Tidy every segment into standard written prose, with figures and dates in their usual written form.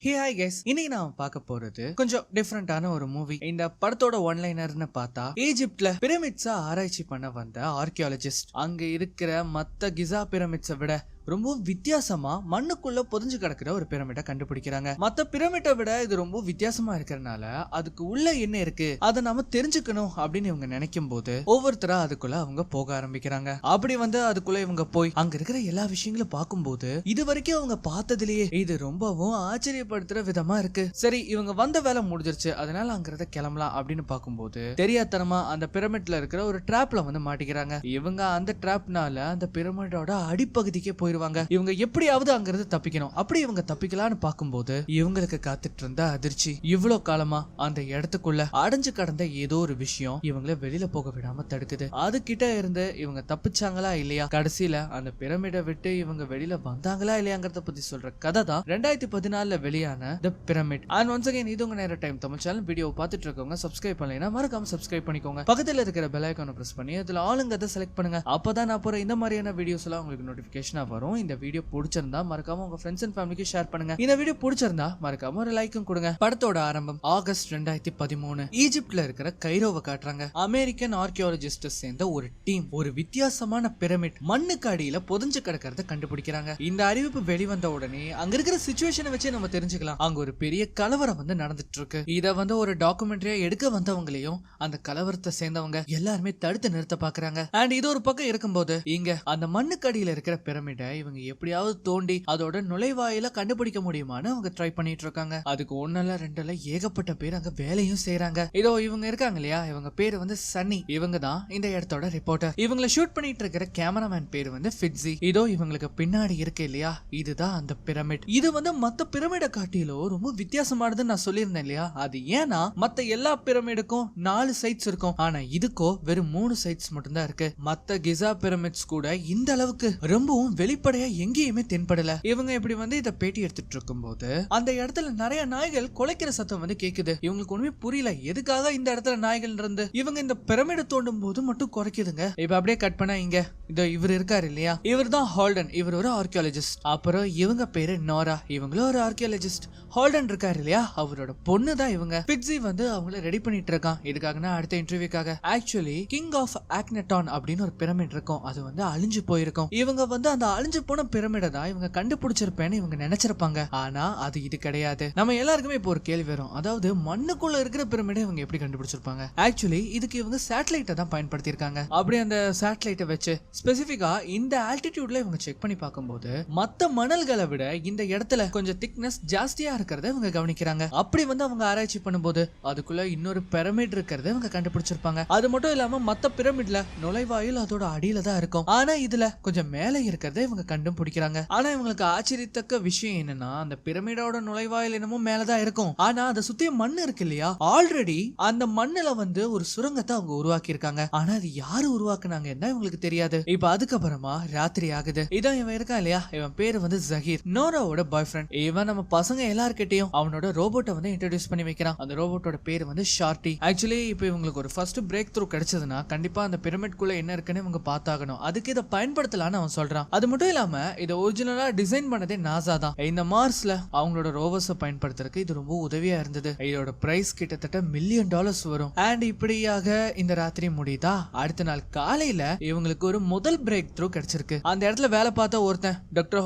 Hey hi guys, இன்னைக்கு நான் பார்க்க போறது கொஞ்சம் டிஃப்ரெண்டான ஒரு மூவி. இந்த படத்தோட ஒன்லைனர்னு பார்த்தா, ஈஜிப்ட்ல பிரமிட்ஸா ஆராய்ச்சி பண்ண வந்த ஆர்கியாலஜிஸ்ட் அங்க இருக்கிற மத்த கிசா பிரமிட்ஸை விட ரொம்ப வித்தியாசமா மண்ணுக்குள்ள புதைஞ்சு கிடக்குற ஒரு பிரமிட கண்டுபிடிக்கிறாங்க. மத்த பிரமிட்டை விட இது ரொம்ப வித்தியாசமா இருக்கிறதுனால அதுக்கு உள்ள என்ன இருக்கு அதை நாம தெரிஞ்சுக்கணும் அப்படின்னு இவங்க நினைக்கும் போது ஒவ்வொருத்தரா அதுக்குள்ள அவங்க போக ஆரம்பிக்கிறாங்க. அப்படி வந்து அதுக்குள்ள இவங்க போய் அங்க இருக்கிற எல்லா விஷயங்களும் பார்க்கும்போது இது வரைக்கும் அவங்க பார்த்ததுலயே இது ரொம்பவும் ஆச்சரியப்படுத்துற விதமா இருக்கு. சரி, இவங்க வந்த வேலை முடிஞ்சிருச்சு, அதனால அங்கிருந்த கிளம்பலாம் அப்படின்னு பார்க்கும்போது தெரியாதனமா அந்த பிரமிட்ல இருக்கிற ஒரு டிராப்ல வந்து மாட்டிக்கிறாங்க. இவங்க அந்த டிராப்னால அந்த பிரமிடோட அடிப்பகுதிக்கே போயிருவாங்க. இவங்க எப்படியாவது அங்கிருந்து தப்பிக்கணும். அப்படி இவங்க தப்பிக்கலான்னு பார்க்கும்போது இவங்களுக்கு காத்துட்டு இருந்த அதிர்ச்சி. இவ்வளவு காலமா அந்த இடத்துக்குள்ள அடைஞ்சு கடந்த ஏதோ ஒரு விஷயம் இவங்கள வெளியில போக விடாம தடுக்குது. அது கிட்ட இருந்து இவங்க தப்பிச்சாங்களா இல்லையா, கடைசியில அந்த பிரமிடை விட்டு இவங்க வெளியில வந்தாங்களா இல்லையாங்கிறத பத்தி சொல்ற கதை தான் 2014 வெளியான தி பிரமிட். அண்ட் ஒன்ஸ் அகைன் இது உங்க நேர டைம் தமிழ் சேனல். வீடியோ பார்த்துட்டு இருக்கவங்க சப்ஸ்கிரைப் பண்ணலைன்னா மறக்காம சப்ஸ்கிரைப் பண்ணிக்கோங்க. பக்கத்துல இருக்கிற பெல் ஐகானை பிரஸ் பண்ணி அதுல ஆளுங்கதை செலக்ட் பண்ணுங்க. அப்பதான் நான் போற இந்த மாதிரியான வீடியோஸ் எல்லாம் உங்களுக்கு நோட்டிபிகேஷனா வரும். இந்த வீடியோ பிடிச்சிருந்தா மறக்காம உங்க ஃப்ரெண்ட்ஸ் அண்ட் ஃபேமிலிக்கு ஷேர் பண்ணுங்க. இந்த வீடியோ பிடிச்சிருந்தா மறக்காம ஒரு லைக்கும் கொடுங்க. படத்தோட ஆரம்பம் ஆகஸ்ட் 2013 ஈஜிப்ட்ல இருக்கிற கைரோவை காட்டுறாங்க. அமெரிக்கன் ஆர்கியாலஜிஸ்ட் சேர்ந்த ஒரு டீம் ஒரு வித்தியாசமான பிரமிட் மண்ணுக்கு அடியில புதைஞ்சு கிடக்கிறத கண்டுபிடிக்கிறாங்க. இந்த அறிவிப்பு வெளிவந்த உடனே அங்க இருக்கிற சிச்சுவேஷனை வச்சு நம்ம தெரிஞ்சுக்கலாம். அங்க ஒரு பெரிய கலவரம் வந்து நடந்துட்டு இருக்கு. இத வந்து ஒரு டாக்குமெண்ட்ரியா எடுக்க வந்தவங்களையும் அந்த கலவரத்தை சேர்ந்தவங்க எல்லாருமே தடுத்து நிறுத்த பாக்குறாங்க. அண்ட் இது ஒரு பக்கம் இருக்கும்போது இங்க அந்த மண்ணுக்கு அடியில இருக்கிற பிரமிட இவங்க எப்படியாவது தோண்டி அதோட நுழைவாயில கண்டுபிடிக்க முடியுமான்னு அவங்க ட்ரை பண்ணிட்டு இருக்காங்க. அதுக்கு ஒன்னல ரெண்டுல ஏகப்பட்ட பேர் அங்க வேலையும் செய்யறாங்க. இதோ இவங்க இருக்காங்க இல்லையா, இவங்க பேரு வந்து சன்னி. இவங்க தான் இந்த இடத்தோட ரிப்போர்ட்டர். இவங்களை ஷூட் பண்ணிட்டு இருக்கிற கேமராமேன் பேரு வந்து ஃபிட்ஸி. இதோ இவங்களுக்கு பின்னாடி இருக்கு இல்லையா, இதுதான் அந்த பிரமிட். இது வந்து மத்த பிரமிட காட்டிலோ ரொம்ப வித்தியாசமானதுன்னு நான் சொல்லியிருந்தேன் இல்லையா. அது ஏன்னா மத்த எல்லா பிரமிடுக்கும் 4 சைட்ஸ் இருக்கும், ஆனா இதுக்கோ வெறும் 3 சைட்ஸ் மட்டும் தான் இருக்கு. மத்த கிசா பிரமிட்ஸ் கூட இந்த அளவுக்கு ரொம்பவும் வெளிப்படையா எங்கேயுமே தென்படல. இவங்க இப்படி வந்து இத பேட்டி எடுத்துட்டு இருக்கும் போது அந்த இடத்துல நிறைய நாய்கள் குலைக்கிற சத்தம் வந்து கேக்குது. இவங்களுக்கு ஒண்ணுமே புரியல எதுக்காக இந்த இடத்துல நாய்கள் இருந்து. இவங்க இந்த பிரமிட தோண்டும் போது மட்டும் குறைக்குதுங்க. இப்ப அப்படியே கட் பண்ணா இங்க இதோ இவர் இருக்காரு இல்லையா, இவர் தான் ஹால்டன். இவர் ஒரு ஆர்கியாலஜிஸ்ட். அப்புறம் இவங்க பேரு நோரா, இவங்களும் ஒரு ஆர்கியாலஜிஸ்ட். ஹால்டன் இருக்காரு இல்லையா, அவரோட பொண்ணு தான் இவங்க. பிட்ஸி வந்து அவங்கள ரெடி பண்ணிட்டு இருக்கான். இதுக்காகனா அடுத்த இன்டர்வியூக்காக. ஆக்சுவலி கிங் ஆஃப் ஆக்னட்டான் அப்படின்னு ஒரு பிரமிட் இருக்கும், அது வந்து அழிஞ்சு போயிருக்கும். இவங்க வந்து அந்த அழிஞ்சு போன பிரமிட தான் இவங்க கண்டுபிடிச்சிருப்பேன்னு இவங்க நினைச்சிருப்பாங்க. ஆனா அது இது கிடையாது. நம்ம எல்லாருக்குமே இப்போ ஒரு கேள்வி வரும், அதாவது மண்ணுக்குள்ள இருக்கிற பிரமிட இவங்க எப்படி கண்டுபிடிச்சிருப்பாங்க. ஆக்சுவலி இதுக்கு இவங்க சேட்டலைட்டை தான் பயன்படுத்தி இருக்காங்க. அப்படி அந்த சேட்டலைட்டை வச்சு ஸ்பெசிபிக்கா இந்த ஆல்டிடியூட்ல இவங்க செக் பண்ணி பார்க்கும்போது மத்த மணல்களை விட இந்த இடத்துல கொஞ்சம் திக்னஸ் ஜாஸ்தியா இருக்கிறத இவங்க கவனிக்கிறாங்க. அப்படி வந்து அவங்க ஆராய்ச்சி பண்ணும்போது அதுக்குள்ள இன்னொரு பிரமிட் இருக்கிறத இவங்க கண்டுபிடிச்சிருப்பாங்க. அது மட்டும் இல்லாம மத்த பிரமிட்ல நுழைவாயில் அதோட அடியில தான் இருக்கும், ஆனா இதுல கொஞ்சம் மேல இருக்கிறத இவங்க கண்டுபிடிக்கிறாங்க. ஆனா இவங்களுக்கு ஆச்சரியத்தக்க விஷயம் என்னன்னா, அந்த பிரமிடோட நுழைவாயில் என்னமோ மேலதான் இருக்கும், ஆனா அதை சுத்தி மண் இருக்கு இல்லையா, ஆல்ரெடி அந்த மண்ணுல வந்து ஒரு சுரங்கத்தை அவங்க உருவாக்கி இருக்காங்க. ஆனா அது யாரு உருவாக்குனாங்க என்ன இவங்களுக்கு தெரியாது. இப்ப அதுக்கப்புறமா ராத்திரி ஆகுது. இதான் இவன் இருக்கான் இல்லையா, இவன் பேரு வந்து ஜஹீர், நோராவோட பாய் ஃப்ரெண்ட். இவன் நம்ம பசங்க எல்லார்கிட்டையும் அவனோட ரோபோட்டை வந்து இன்ட்ரோடியூஸ் பண்ணி வைக்கிறான். அந்த ரோபோட்டோட பேரு வந்து ஷார்ட்டி. ஆக்சுவலி இப்ப இவங்களுக்கு ஒரு ஃபர்ஸ்ட் பிரேக் த்ரூ கிடைச்சதுன்னா கண்டிப்பா அந்த பிரமிட் குள்ள என்ன இருக்குன்னு இவங்க பார்த்தாகணும். அதுக்கு இதை பயன்படுத்தலான்னு அவன் சொல்றான். அது மட்டும் இல்லாம இதை ஒரிஜினலா டிசைன் பண்ணதே நாசா தான். இந்த மார்ஸ்ல அவங்களோட ரோவர்ஸை பயன்படுத்துறதுக்கு இது ரொம்ப உதவியா இருந்தது. இதோட பிரைஸ் கிட்டத்தட்ட $1 மில்லியன் வரும். அண்ட் இப்படியாக இந்த ராத்திரி முடியுதா. அடுத்த நாள் காலையில இவங்களுக்கு ஒரு முதல் பிரேக் த்ரூ கிடைச்சிருக்கு. அந்த இடத்துல வேலை பார்த்த ஒருத்தன், டாக்டர்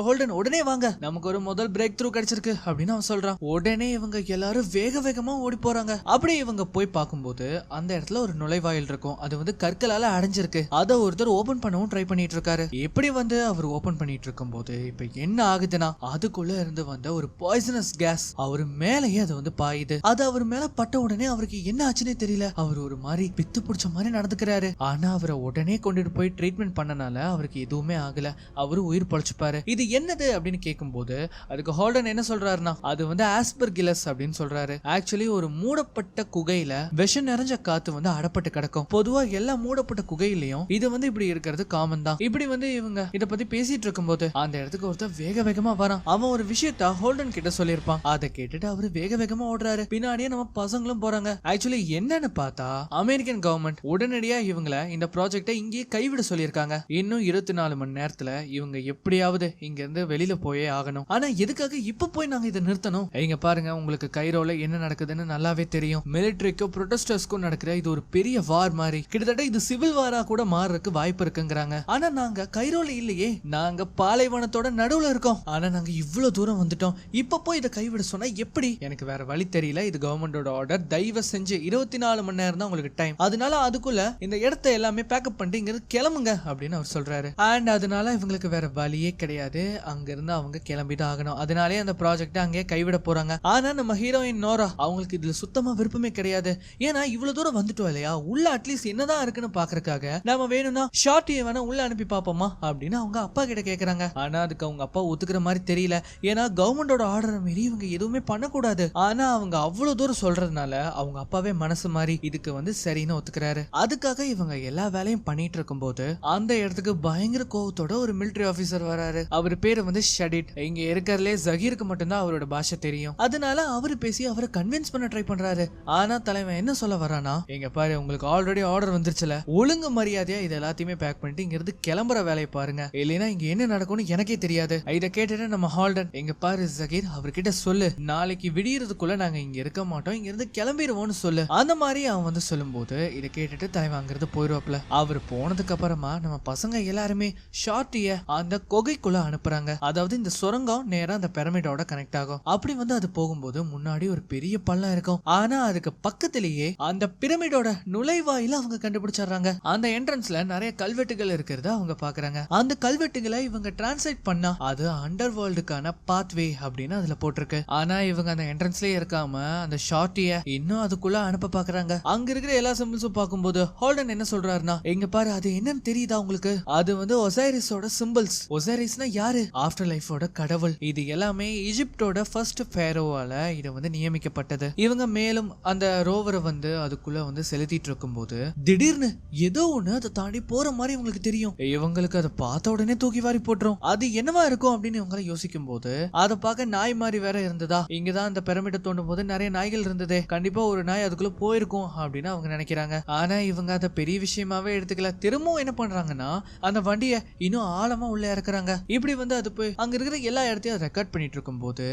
ஹோல்டன் உடனே வாங்க, நமக்கு ஒரு முதல் பிரேக் த்ரூ கிடைச்சிருக்கு அப்படின்னு அவன் சொல்றான். உடனே இவங்க எல்லாரும் வேக வேகமா ஓடி போறாங்க. அப்படி இவங்க போய் பார்க்கும்போது அந்த இடத்துல ஒரு நுழைவாயில் இருக்கும், அது வந்து கற்களால அடைஞ்சிருக்கு. அதை ஒருத்தர் ஓபன் பண்ணவும் ட்ரை பண்ணிட்டு இருக்காரு. எப்படி வந்து அவர் ஓபன் பண்ணிட்டு இருக்கும் போது இப்ப என்ன ஆகுதுன்னா, அதுக்குள்ள இருந்து வந்த ஒரு பாய்சனஸ் கேஸ் அவர் மேலேயே அது வந்து பாயுது. அது அவர் மேல பட்ட உடனே அவருக்கு என்ன ஆச்சுன்னே தெரியல. அவர் ஒரு மாதிரி பித்து பிடிச்ச மாதிரி நடந்துக்கிறாரு. ஆனா அவரை உடனே கொண்டுட்டு போய் ட்ரீட்மெண்ட் பண்ணனால அவருக்கு எதுவுமே ஆகல, அவரு உயிர் பழிச்சுப்பாரு. இது என்னது அப்படின்னு கேட்கும்போது அதுக்கு ஹால்டன் என்ன சொல்றாருன்னா, அது வந்து ஆஸ்பர்கிலஸ் அப்படின்னு சொல்றாரு. ஆக்சுவலி ஒரு மூடப்பட்ட குகையில விஷம் நிறைஞ்ச காத்து வந்து அடப்பட்டு கிடக்கும். பொதுவா எல்லா மூடப்பட்ட குகையிலையும் இது வந்து இப்படி இருக்கிறது காமன் தான். இப்படி வந்து இவங்க இத இதை பத்தி பேசிட்டு இருக்கும்போது அந்த இடத்துக்கு ஒருத்தர் வேக வேகமா வரான். அவன் ஒரு விஷயத்த ஹோல்டன் கிட்ட சொல்லியிருப்பான். அதை கேட்டுட்டு அவரு வேக வேகமா ஓடுறாரு. பின்னாடியே நம்ம பசங்களும் போறாங்க. ஆக்சுவலி என்னன்னு பார்த்தா அமெரிக்கன் கவர்மெண்ட் உடனடியா இவங்களை இந்த ப்ராஜெக்டை இங்கேயே கைவிட சொல்லியிருக்காங்க. இன்னும் 24 மணி நேரத்துல இவங்க எப்படியாவது இங்க இருந்து வெளியில போயே ஆகணும். ஆனா எதுக்காக இப்ப போய் நாங்க இதை நிறுத்தணும்? இங்க பாருங்க, உங்களுக்கு கைரோல என்ன நடக்குதுன்னு நல்லாவே தெரியும். மிலிட்டரிக்கும் ப்ரொடெஸ்டர்ஸ்க்கும் நடக்கிற இது ஒரு பெரிய வார் மாதிரி, கிட்டத்தட்ட இது சிவில் வாரா கூட மாறதுக்கு வாய்ப்பு இருக்குங்கிறாங்க. ஆனா நாங்க கைரோல இல்லையே, நாங்க பாலைவனத்தோட நடுவுல இருக்கோம். ஆனா நாங்க இவ்வளவு தூரம் வந்துட்டோம், இப்ப போய் இதை கைவிட சொன்னா எப்படி? எனக்கு வேற வழி தெரியல. இது கவர்மெண்டோட ஆர்டர். தயவு செஞ்சு 24 மணி நேரம் தான் உங்களுக்கு டைம். அதனால அதுக்குள்ள இந்த இடத்தை எல்லாமே பேக்கப் பண்ணிட்டு இங்க இருந்து கிளம்புங்க அப்படின்னு அவர் சொல்றாரு. அண்ட் அதனால இவங்களுக்கு வேற வழியே கிடையாது. அங்க இருந்து அவங்க கிளம்பிட்டு ஆகணும். அதனாலே அந்த ப்ராஜெக்ட் அங்கேயே கைவிட போறாங்க. ஆனா நம்ம ஹீரோயின் நோரா அவங்களுக்கு இதுல சுத்தமா விருப்பமே கிடையாது. ஏன்னா இவ்வளவு தூரம் வந்துட்டோம் இல்லையா, உள்ள அட்லீஸ்ட் என்னதான் இருக்குன்னு பாக்குறதுக்காக நாம வேணும்னா ஷார்ட்டியை வேணா உள்ள அனுப்பி பாப்போமா அப்படின்னு அவங்க அப்பா கிட்ட கேக்குறாங்க. ஆனா அதுக்கு அவங்க அப்பா ஒத்துக்கிற மாதிரி தெரியல. ஏன்னா கவர்மெண்டோட ஆர்டரை மீறி இவங்க எதுவுமே பண்ணக்கூடாது. ஆனா அவங்க அவ்வளவு தூரம் சொல்றதுனால அவங்க அப்பாவே மனசு மாதிரி இதுக்கு சரின்னு ஒத்துக்கிறாரு. அதுக்காக இவங்க எல்லா வேலையும் பண்ணிட்டு இருக்கும் போது அந்த இடத்துக்கு பயங்கர கோவத்தோட ஒரு மிலிட்டரி ஆபீசர் வராரு. அவர் பேரு ஷடிட். இங்க இருக்கிறதுலே ஜகீருக்கு மட்டும்தான் அவரோட பாஷை தெரியும். அதனால அவரு பேசி அவரை கன்வின்ஸ் பண்ண ட்ரை பண்றாரு. ஆனா தலைவன் என்ன சொல்ல வரானா, எங்க பாரு, உங்களுக்கு ஆல்ரெடி ஆர்டர் வந்துருச்சுல, ஒழுங்கு மரியாதையா இது எல்லாத்தையுமே பேக் பண்ணிட்டு இங்க இருந்து கிளம்புற வேலையை பாருங்க, இல்லைன்னா இங்க என்ன நடக்கும்னு எனக்கே தெரியாது. இதை கேட்டுட்டு நம்ம ஹால்டன், எங்க பாரு ஜகீர், அவர்கிட்ட சொல்லு, நாளைக்கு விடியறதுக்குள்ள நாங்க இங்க இருக்க மாட்டோம், இங்க இருந்து கிளம்பிடுவோம்னு சொல்லு. அந்த மாதிரி அவன் சொல்லும் போது இதை கேட்டுட்டு தலைவன் அங்கிருந்து போயிருவாப்ல. அவர் போனதுக்கு அப்புறமா நம்ம பசங்க எல்லாருமே ஷார்ட்டிய அந்த குகைக்குள்ள அனுப்புறாங்க. அதாவது இந்த சுரங்கம் நேரா அந்த பிரமிடோட கனெக்ட் ஆகும். அப்படி அது போகும்போது முன்னாடி ஒரு பெரிய பள்ளம் இருக்கும். ஆனா அதுக்கு பக்கத்திலேயே அந்த பிரமிடோட நுழைவாயில அவங்க கண்டுபிடிச்சாங்க. அந்த என்ட்ரன்ஸ்ல நிறைய கல்வெட்டுகள் இருக்கிறத அவங்க பாக்குறாங்க. அந்த கல்வெட்டுகளை இவங்க டிரான்ஸ்லேட் பண்ணா அது அண்டர் வேர்ல்டுக்கான பாத்வே அப்படின்னு அதுல போட்டிருக்கு. ஆனா இவங்க அந்த என்ட்ரன்ஸ்லயே இருக்காம அந்த ஷார்ட்டிய இன்னும் அதுக்குள்ள அனுப்ப பாக்குறாங்க. அங்க இருக்கிற எல்லா சிம்பிள்ஸும் பார்க்கும்போது ஹால்டன் என்ன சொல்றாருன்னா, எங்க பாரு, அது என்னன்னு தெரியுதா உங்களுக்கு? அது ஒசைரிஸோட சிம்பிள்ஸ். ஒசைரிஸ்னா யாரு? ஆஃப்டர் லைஃபோட கடவுள். இது எல்லாமே ஈஜிப்டோட ஃபர்ஸ்ட் ஃபேரோவால இது நியமிக்கப்பட்டது. இவங்க மேலும் அந்த ரோவரை அதுக்குள்ள செலுத்திட்டு இருக்கும் போது திடீர்னு ஏதோ ஒண்ணு அதை தாண்டி போற மாதிரி இவங்களுக்கு தெரியும். இவங்களுக்கு அதை பார்த்த உடனே தூக்கி வாரி போட்டுரும். அது என்னவா இருக்கும் அப்படின்னு இவங்க யோசிக்கும் போது அதை பார்க்க நாய் மாதிரி வேற இருந்ததா. இங்கதான் அந்த பிரமிட தோண்டும் போது நிறைய நாய்கள் இருந்ததே, கண்டிப்பா ஒரு நாய் அதுக்குள்ள போயிருக்கும் அப்படின்னு அவங்க நினைக்கிறாங்க. ஆனா இவங்க அதை பெரிய விஷயமாவே எடுத்துக்கல. திரும்பவும் என்ன பண்றாங்கன்னா அந்த வண்டியை இன்னும் ஆழமா உள்ள இறக்குறாங்க. இப்படி அது போய் அங்க இருக்கிற எல்லா இடத்தையும் ரெக்கார்ட் பண்ணிட்டு இருக்கும் போது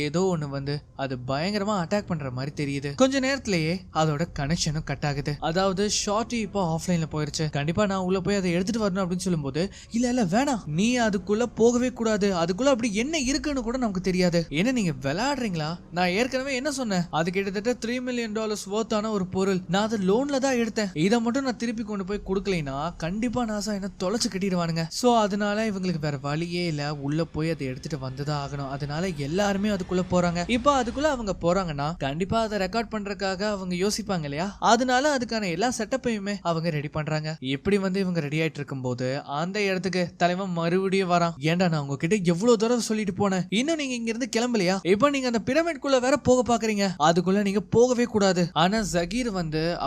ஏதோ ஒண்ணு அது பயங்கரமா அட்டாக் பண்ற மாதிரி தெரியுது. கொஞ்ச நேரத்திலேயே அதோட கனெக்ஷனும் கட் ஆகுது. அதாவது ஷார்ட்டி இப்போ ஆஃப்லைன்ல போயிருச்சு. கண்டிப்பா நான் உள்ள போய் அதை எடுத்துட்டு வரணும் அப்படின்னு சொல்லும் போது, இல்ல வேணாம், நீ அதுக்குள்ள போகவே கூடாது, அதுக்குள்ள அப்படி என்ன இருக்குன்னு கூட நமக்கு தெரியாது. என்ன நீங்க விளையாடுறீங்களா? நான் ஏற்கனவே என்ன சொன்னேன், அது கிட்டத்தட்ட $3 மில்லியன் ஒர்த்தான ஒரு பொருள். நான் அதை லோன்ல தான் எடுத்தேன். இதை மட்டும் நான் திருப்பி கொண்டு போய் கொடுக்கலைன்னா கண்டிப்பா நாசா என்ன தொலைச்சு கட்டிடுவானுங்க. சோ அதனால இவங்களுக்கு வேற வழியே இல்ல, உள்ள போய் அதை எடுத்துட்டு வந்துதான் ஆகணும். அதனால எல்லாருமே அதுக்குள்ள போறாங்க. இப்போ அதுக்குள்ள அவங்க போறாங்கன்னா கண்டிப்பா அதை ரெக்கார்ட் பண்றதுக்காக அவங்க யோசிப்பாங்க இல்லையா, அதனால அதுக்கான எல்லா செட்டப்பையுமே அவங்க ரெடி பண்றாங்க. இப்படி இவங்க ரெடி ஆயிட்டு இருக்கும் போது அந்த இடத்துக்கு தலைவன் மறுபடியும் வரான். ஏன்டா நான் உங்ககிட்ட எவ்வளவு தடவை சொல்லிட்டு போனேன், இன்னும் நீங்க இங்க இருந்து கிளம்பலையா? இப்ப நீங்க அந்த பிரமிட்குள்ள வேற போக பாக்குறீங்க, அதுக்குள்ள நீங்க போகவே கூடாது. ஆனா ஜகீர்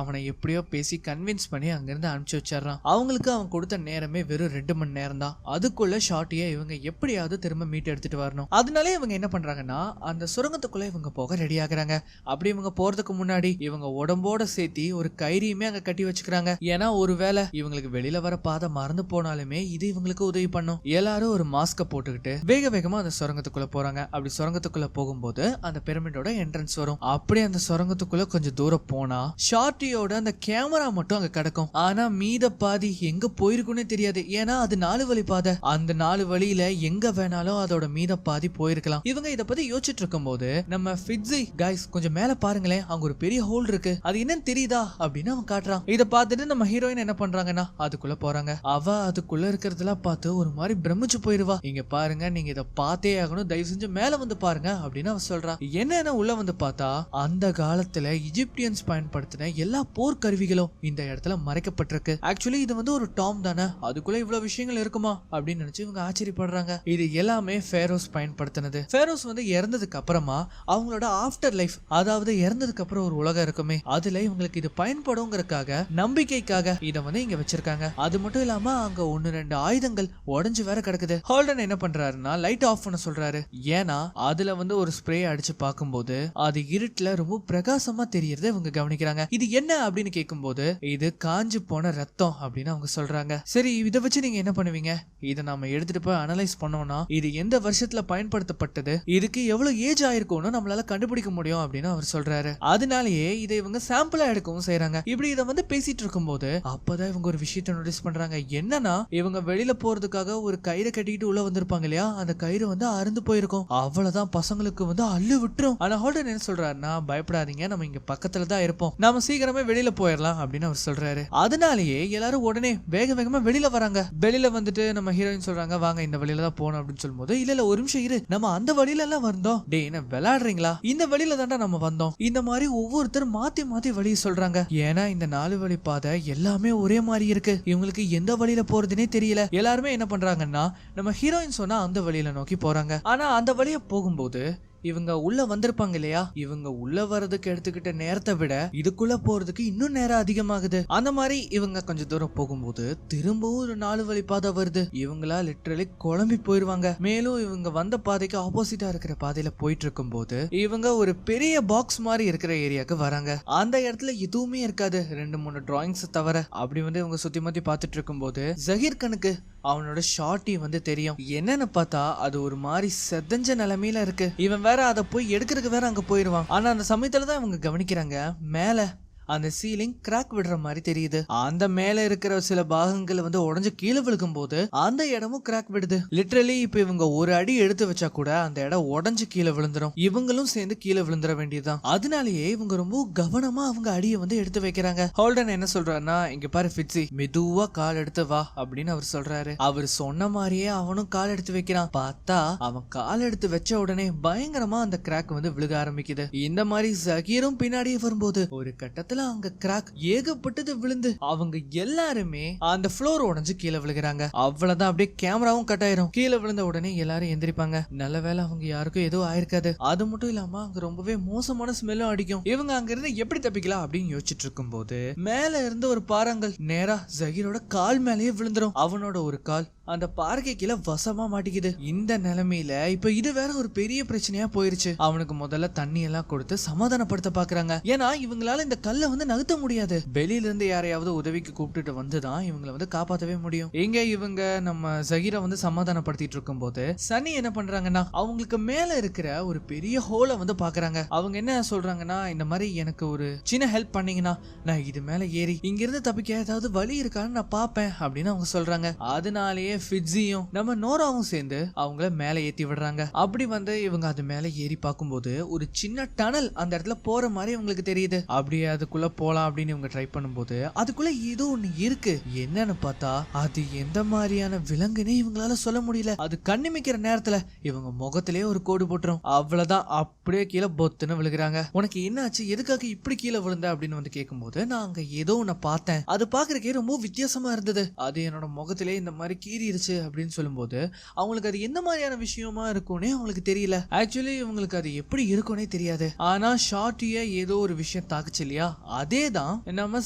அவனை எப்படியோ பேசி கன்வின்ஸ் பண்ணி அங்கிருந்து அனுப்பிச்சு வச்சிடறான். அவங்களுக்கு அவன் கொடுத்த நேரமே வெறும் 2 மணி நேரம் தான். அதுக்குள்ள ஷார்ட்டியை இவங்க எப்படியாவது திரும்ப மீட் எடுத்துட்டு வரணும். அதனால இவங்க என்ன பண்றாங்கன்னா அந்த சுரங்கத்துக்குள்ள இவங்க போக ரெடி ஆகுறாங்க. அப்படி இவங்க போறதுக்கு முன்னாடி இவங்க உடம்போட சேர்த்தி ஒரு கயிறையுமே அங்க கட்டி வச்சுக்கிறாங்க. ஏன்னா ஒருவேளை இவங்களுக்கு வெளியில வர பாதை மறந்து போனாலுமே இது இவங்களுக்கு உதவி பண்ணும். எல்லாரும் ஒரு மாஸ்க போட்டுக்கிட்டு வேக வேகமா அந்த சுரங்கத்துக்குள்ள போறாங்க. அப்படி சுரங்கத்துக்குள்ள போகும்போது அந்த பிரமிடோட என்ட்ரன்ஸ் வரும். அப்படி அந்த சுரங்கத்துக்குள்ள கொஞ்சம் தூரம் போனா ஷார்ட்டியோட அந்த கேமரா மட்டும் அங்க கிடக்கும். ஆனா மீத பாதி எங்க போயிருக்குன்னு தெரியாது. ஏன்னா அது 4 வழி பாதை. அந்த 4 வழியில எங்க வேணாலும் அதோட மீத பாதி போயிருக்கலாம். இவங்க இத பத்தி யோசிச்சுட்டு இருக்கும் போது நம்ம ஃபிட்ஸி, கைஸ் கொஞ்சம் மேல பாருங்களேன், அங்க ஒரு பெரிய ஹோல் இருக்கு, அது என்னன்னு தெரியுதா அப்படின்னு அவன் காட்டுறான். இத பார்த்துட்டு நம்ம ஹீரோயின் என்ன பண்றாங்கன்னா அதுக்குள்ள போறாங்க. அவ அதுக்குள்ள இருக்கிறதெல்லாம் பார்த்து ஒரு மாதிரி பிரமிச்சு போயிருவா. இங்க பாருங்க, நீங்க இத பார்த்தே ஆகணும், தயவு செஞ்சு மேல பாருங்க அப்படின்னு அவன் சொல்றான். என்னன்னு உள்ள பார்த்தா அந்த காலத்துல இஜிப்தியன்ஸ் பயன்படுத்தின எல்லா போர்க்கருவிகளும் இந்த இடத்துல மறைக்கப்பட்டிருக்கு. ஆக்சுவலி இது ஒரு டாம் தானே, அதுக்குள்ள இவ்வளவு விஷயங்கள் இருக்குமா அப்படின்னு நினைச்சு இவங்க ஆச்சரியப்படுறாங்க. இது எல்லாமே ஃபேரோஸ் பயன்படுத்தினது. ஃபேரோஸ் இறந்ததுக்கு அப்புறமா அவங்களோட ஆஃப்டர் லைஃப், அதாவது இறந்ததுக்கு அப்புறம் ஒரு உலகம் இருக்குமே, அதுல இவங்களுக்கு இது பயன்படுங்கிறதுக்காக நம்பிக்கைக்காக இதை இங்க வச்சிருக்காங்க. அது மட்டும் இல்லாம அங்க 1-2 ஆயுதங்கள் உடைஞ்சு வேற கிடக்குது. ஹால்டன் என்ன பண்றாருன்னா லைட் ஆஃப் பண்ண சொல்றாரு. ஏன்னா அதுல வந்து ஒரு ஸ்ப்ரே அடிச்சு பார்க்கும்போது அது இருட்டுல ரொம்ப பிரகாசமா தெரியறத இவங்க கவனிக்கிறாங்க. இது என்ன அப்படின்னு கேட்கும்போது இது காஞ்சு போன ரத்தம் அப்படின்னு அவங்க சொல்றாங்க. சரி, இதை வச்சு நீங்க என்ன பண்ணுவீங்க? இதை நாம எடுத்துட்டு போய் அனலைஸ் பண்ணோம்னா இது எந்த வருஷத்துல பயன்படுத்தப்பட்டது, இதுக்கு எவ்வளவு ஏஜ் ஆயிருக்கும்னு நம்மளால கண்டுபிடிக்க முடியும் அப்படின்னு அவர் சொல்றாரு. அதனாலேயே இதை இவங்க சாம்பிளா எடுக்கவும் செய்யறாங்க. இப்படி இதை வந்து பேசிட்டு இருக்கும்போது அப்பதான் இவங்க ஒரு விஷயத்தை நோட்டீஸ் பண்றாங்க. என்னன்னா இவங்க வெளியில போறதுக்காக ஒரு கயிறை கட்டிட்டு உள்ள வந்திருப்பாங்க இல்லையா, அந்த கயிறு வந்து அறுந்து போயிருக்கும். அவ்வளவுதான், பசங்களுக்கு வந்து அள்ளு விட்டுரும். ஆனா ஹால்டன் என்ன சொல்றாருன்னா, பயப்படாதீங்க, நம்ம இங்க பக்கத்துல தான் இருப்போம், நாம சீக்கிரமே வெளியில போயிடலாம் அப்படின்னு அவர் சொல்றாரு. அதனாலேயே எல்லாரும் உடனே வேக வேகமா வெளியில வராங்க. வெளியில வந்துட்டு நம்ம ஹீரோயின் சொல்றாங்க, வாங்க இந்த வழியில தான் போகணும் அப்படின்னு சொல்லும்போது, இல்ல ஒரு நிமிஷம் இரு, நம்ம அந்த வழியில எல்லாம் வந்தோம். டே, என்ன விளையாடுறீங்களா? இந்த வழியில தாண்டா நம்ம வந்தோம். இந்த மாதிரி ஒவ்வொருத்தர் மாத்தி மாத்தி வழி சொல்றாங்க. ஏன்னா இந்த 4 வழி பாதை எல்லாமே ஒரே மாதிரி இருக்கு. இவங்களுக்கு எந்த வழியில போறதுனே தெரியல. எல்லாருமே என்ன பண்றாங்கன்னா, நம்ம ஹீரோயின் சொன்னா அந்த வழியில நோக்கி போறாங்க. ஆனா அந்த வழிய போகும்போது இவங்க உள்ள வந்திருப்பாங்க இல்லையா, இவங்க உள்ள வர்றதுக்கு எடுத்துக்கிட்ட நேரத்தை விட இதுக்குள்ள போறதுக்கு இன்னும் நேரம் அதிகமாகுது. அந்த மாதிரி இவங்க கொஞ்சம் தூரம் போகும்போது திரும்பவும் ஒரு 4 வழி பாதை வருது. இவங்களா லிட்டரலி குழம்பி போயிருவாங்க. மேலும் இவங்க வந்த பாதைக்கு ஆப்போசிட்டா இருக்கிற பாதையில போயிட்டு இருக்கும் போது இவங்க ஒரு பெரிய பாக்ஸ் மாதிரி இருக்கிற ஏரியாக்கு வராங்க. அந்த இடத்துல எதுவுமே இருக்காது, 2-3 டிராயிங்ஸ் தவிர. அப்படி வந்து இவங்க சுத்தி மாத்தி பார்த்துட்டு இருக்கும் போது ஜஹீர் கனுக்கு அவனோட ஷார்ட்டி வந்து தெரியும். என்னன்னு பார்த்தா அது ஒரு மாதிரி செதஞ்ச நிலைமையில இருக்கு. இவன் வேற அதை போய் எடுக்கிறதுக்கு வேற அங்க போயிருவான். ஆனா அந்த சமயத்துல தான் இவங்க கவனிக்கிறாங்க, மேல அந்த சீலிங் கிராக் விடுற மாதிரி தெரியுது. அந்த மேல இருக்கிற சில பாகங்கள் வந்து உடஞ்சு கீழே விழுகும் போது அந்த இடமும் கிராக் விடுது. லிட்டரலி இப்ப இவங்க ஒரு அடி எடுத்து வச்சா கூட அந்த இடம் உடஞ்சு கீழே விழுந்துரும். இவங்களும் சேர்ந்து கீழே விழுந்துட வேண்டியதுதான். அதனாலேயே இவங்க ரொம்ப கவனமா அவங்க அடியை வந்து எடுத்து வைக்கிறாங்க. ஹால்டன் என்ன சொல்றாருன்னா, இங்க பாரு ஃபிட்ஸி, மெதுவா கால் எடுத்து வா அப்படின்னு அவர் சொல்றாரு. அவர் சொன்ன மாதிரியே அவனும் கால் எடுத்து வைக்கிறான். பார்த்தா அவன் கால் எடுத்து வச்ச உடனே பயங்கரமா அந்த கிராக் வந்து விழுக ஆரம்பிக்குது. இந்த மாதிரி ஜஹீரும் பின்னாடியே வரும்போது ஒரு கட்டத்துல அங்க கிராக் ஏகப்பட்டது விழுந்து அவங்க எல்லாருமே அந்த ஃப்ளோர் உடைஞ்சு கீழே விழுகிறாங்க. அவ்வளவுதான், அப்படியே கேமராவும் கட் ஆயிரும். கீழே விழுந்த உடனே எல்லாரும் எந்திரிப்பாங்க. நல்ல வேளை அவங்க யாருக்கும் எதுவும் ஆயிருக்காது. அது மட்டும் இல்லாம அங்க ரொம்பவே மோசமான ஸ்மெல்லும் அடிக்கும். இவங்க அங்க இருந்து எப்படி தப்பிக்கலாம் அப்படின்னு யோசிச்சுட்டு இருக்கும் போது மேல இருந்து ஒரு பாறாங்கல் நேரா ஜஹீரோட கால் மேலேயே விழுந்துரும். அவனோட ஒரு கால் அந்த பார்க்கை கீழே வசமா மாட்டிக்குது. இந்த நிலைமையில இப்ப இது வேற ஒரு பெரிய பிரச்சனையா போயிருச்சு. அவனுக்கு முதல்ல தண்ணி எல்லாம் கொடுத்து சமாதானப்படுத்த பாக்குறாங்க. ஏன்னா இவங்களால இந்த கல்லை வந்து நகர்த்த முடியாது. வெளியில இருந்து யாரையாவது உதவிக்கு கூப்பிட்டுட்டு வந்துதான் இவங்களை வந்து காப்பாற்றவே முடியும். எங்க இவங்க நம்ம ஜஹீரை வந்து சமாதானப்படுத்திட்டு இருக்கும் போது சனி என்ன பண்றாங்கன்னா, அவங்களுக்கு மேல இருக்கிற ஒரு பெரிய ஹோலை வந்து பாக்குறாங்க. அவங்க என்ன சொல்றாங்கன்னா, இந்த மாதிரி எனக்கு ஒரு சின்ன ஹெல்ப் பண்ணீங்கன்னா நான் இது மேல ஏறி இங்க இருந்து தப்பிக்க ஏதாவது வழி இருக்கான்னு நான் பாப்பேன் அப்படின்னு அவங்க சொல்றாங்க. அதனாலேயே ஃபிட்ஸியும் நம்ம நோராவும் சேர்ந்து அவங்கள மேல ஏத்தி விடுறாங்க. அப்படி வந்து இவங்க அது மேல ஏறி பார்க்கும்போது ஒரு சின்ன டனல் அந்த இடத்துல போற மாதிரி இவங்களுக்கு தெரியுது. அப்படியே அதுக்குள்ள போலாம் அப்படின்னு இவங்க ட்ரை பண்ணும்போது அதுக்குள்ள ஏதோ ஒண்ணு இருக்கு. என்னன்னு பார்த்தா அது எந்த மாதிரியான விலங்குனே இவங்களால சொல்ல முடியல. அது கண்ணிமிக்கிற நேரத்துல இவங்க முகத்திலேயே ஒரு கோடு போட்டுரும். அவ்வளவுதான், அப்படியே கீழே பொத்துன்னு விழுகிறாங்க. உனக்கு என்ன ஆச்சு, எதுக்காக இப்படி கீழே விழுந்த அப்படின்னு வந்து கேட்கும்போது, நான் அங்க ஏதோ ஒண்ணு பார்த்தேன், அது பாக்குறதுக்கே ரொம்ப வித்தியாசமா இருந்தது, அது என்னோட முகத்திலே இந்த மாதிரி கீறிடுச்சு அப்படின்னு சொல்லும்போது அவங்களுக்கு அது எந்த மாதிரியான விஷயமா இருக்கும்னே அவங்களுக்கு தெரியல. ஆக்சுவலி இவங்களுக்கு அது எப்படி இருக்கும்னே தெரியாது. ஆனா ஷார்ட்டிய ஏதோ ஒரு விஷயம் தாக்குச்சு இல்லையா, அதே தான் நம்ம